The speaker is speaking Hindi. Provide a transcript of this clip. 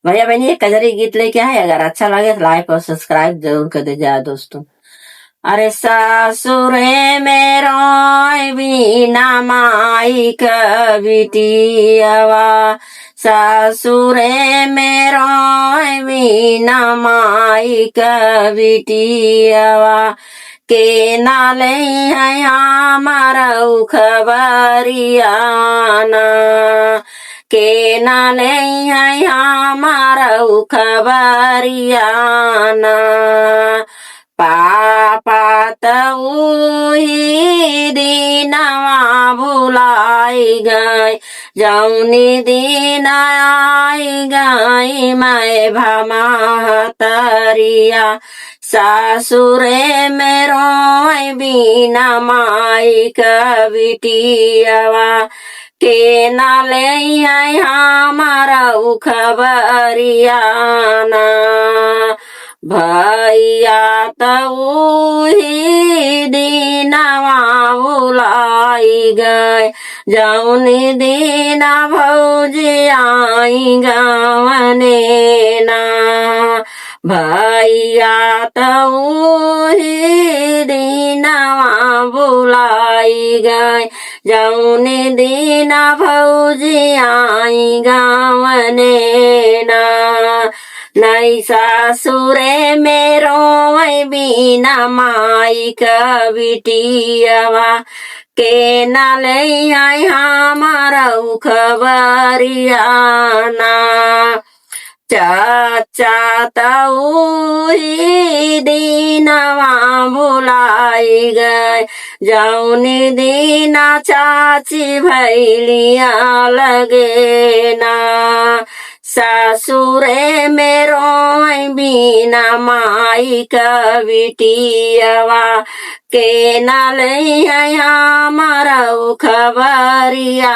भैया बहनी एक कजरी गीत लेके आए, अगर अच्छा लगे तो लाइक और सब्सक्राइब जरूर कर दीजिए दोस्तों। अरे सासुरे मेरो बिना माई कबिटियावा, सासुरे मेरो बिना माई कबिटियावा, के नाले है हमारा खबरियाना, के नाले है हमारा खबरियाना। पापा त उही दिनवा भुलाई गई, जौनी दिन आई गई मैं भमातरिया, सासुरे मेरो बिना माई कबिटियावा, के नाले है हमारा खबरियाना। भैया त उही दिनवा भुलाई गए, जौनी दिन भौजी आई गवने ना। भैया त उही दिनवा भुलाई गए, जौनी दिन भौजी आई गवने ना। नहीं सासुरे मेरो बिना माई कबिटियावा, के नाले आई हमारा खबरियाना। चाचा त उही दिनवा भुलाई गए, जौनी दिन चाची भैलिया लगे ना। सासुरे मेरो बिना माई कबिटियावा, के नाले है हमारा खबरियाना।